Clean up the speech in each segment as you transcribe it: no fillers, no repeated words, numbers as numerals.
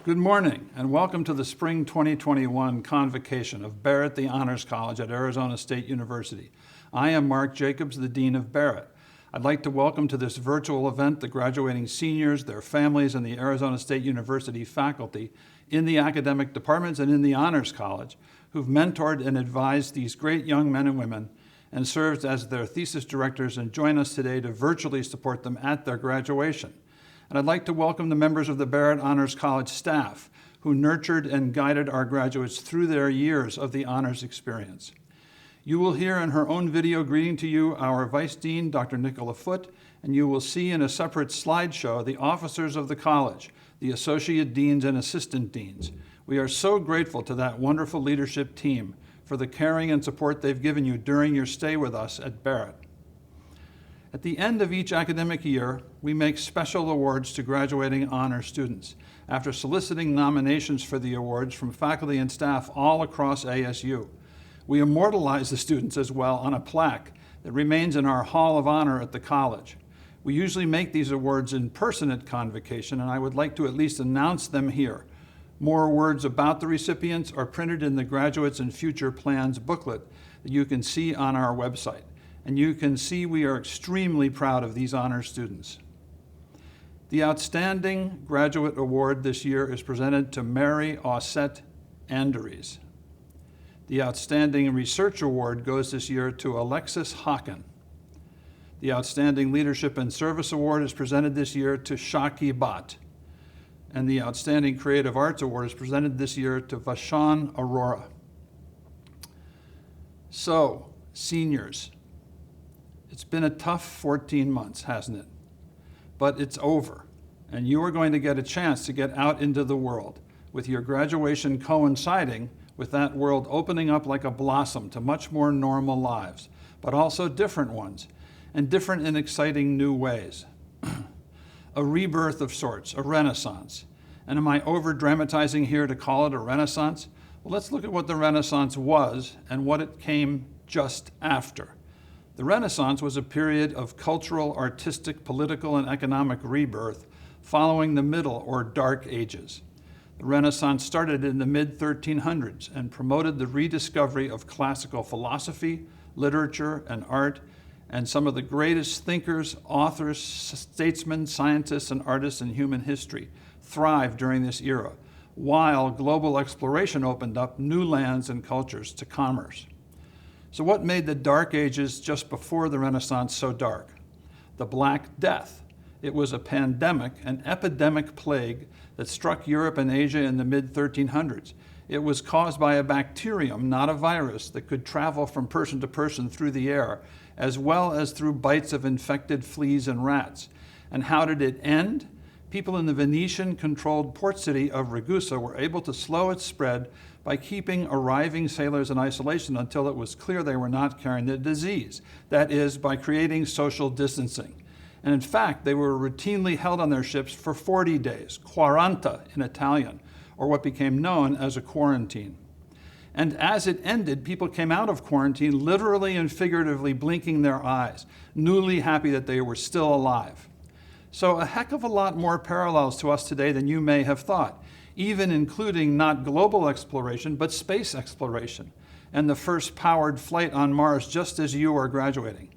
Good morning, and welcome to the Spring 2021 Convocation of Barrett, the Honors College at Arizona State University. I am Mark Jacobs, the Dean of Barrett. I'd like to welcome to this virtual event the graduating seniors, their families, and the Arizona State University faculty in the academic departments and in the Honors College who've mentored and advised these great young men and women and served as their thesis directors and join us today to virtually support them at their graduation. And I'd like to welcome the members of the Barrett Honors College staff who nurtured and guided our graduates through their years of the honors experience. You will hear in her own video greeting to you our Vice Dean, Dr. Nicola Foote, and you will see in a separate slideshow the officers of the college, the associate deans and assistant deans. We are so grateful to that wonderful leadership team for the caring and support they've given you during your stay with us at Barrett. At the end of each academic year, we make special awards to graduating honor students. After soliciting nominations for the awards from faculty and staff all across ASU, we immortalize the students as well on a plaque that remains in our Hall of Honor at the college. We usually make these awards in person at Convocation, and I would like to at least announce them here. More words about the recipients are printed in the Graduates and Future Plans booklet that you can see on our website. And you can see we are extremely proud of these honor students. The Outstanding Graduate Award this year is presented to Mary Aussette Anderes. The Outstanding Research Award goes this year to Alexis Hocken. The Outstanding Leadership and Service Award is presented this year to Shaki Bhatt. And the Outstanding Creative Arts Award is presented this year to Vashan Arora. So, seniors, it's been a tough 14 months, hasn't it? But it's over, and you are going to get a chance to get out into the world, with your graduation coinciding with that world opening up like a blossom to much more normal lives, but also different ones, and different in exciting new ways. A rebirth of sorts, a renaissance. And am I over-dramatizing here to call it a renaissance? Well, let's look at what the Renaissance was and what it came just after. The Renaissance was a period of cultural, artistic, political, and economic rebirth following the Middle or Dark Ages. The Renaissance started in the mid-1300s and promoted the rediscovery of classical philosophy, literature, and art, and some of the greatest thinkers, authors, statesmen, scientists, and artists in human history thrived during this era, while global exploration opened up new lands and cultures to commerce. So what made the Dark Ages just before the Renaissance so dark? The Black Death. It was a pandemic, an epidemic plague that struck Europe and Asia in the mid-1300s. It was caused by a bacterium, not a virus, that could travel from person to person through the air, as well as through bites of infected fleas and rats. And how did it end? People in the Venetian-controlled port city of Ragusa were able to slow its spread by keeping arriving sailors in isolation until it was clear they were not carrying the disease. That is, by creating social distancing. And in fact, they were routinely held on their ships for 40 days, quaranta in Italian, or what became known as a quarantine. And as it ended, people came out of quarantine literally and figuratively blinking their eyes, newly happy that they were still alive. So a heck of a lot more parallels to us today than you may have thought, even including not global exploration, but space exploration, and the first powered flight on Mars just as you are graduating.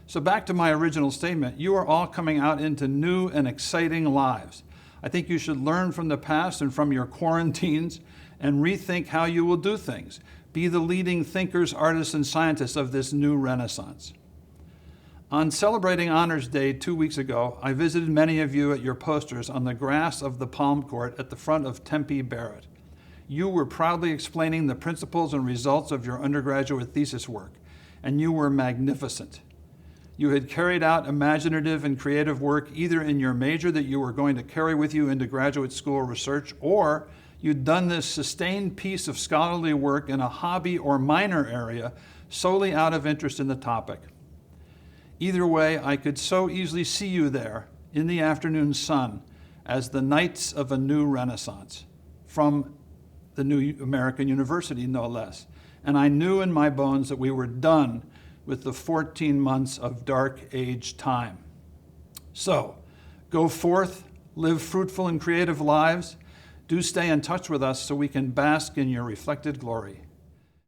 So back to my original statement, you are all coming out into new and exciting lives. I think you should learn from the past and from your quarantines and rethink how you will do things. Be the leading thinkers, artists, and scientists of this new renaissance. On celebrating Honors Day 2 weeks ago, I visited many of you at your posters on the grass of the Palm Court at the front of Tempe Barrett. You were proudly explaining the principles and results of your undergraduate thesis work, and you were magnificent. You had carried out imaginative and creative work either in your major that you were going to carry with you into graduate school research, or you'd done this sustained piece of scholarly work in a hobby or minor area solely out of interest in the topic. Either way, I could so easily see you there in the afternoon sun as the knights of a new renaissance from the new American University, no less. And I knew in my bones that we were done with the 14 months of dark age time. So, go forth, live fruitful and creative lives, Do stay in touch with us so we can bask in your reflected glory.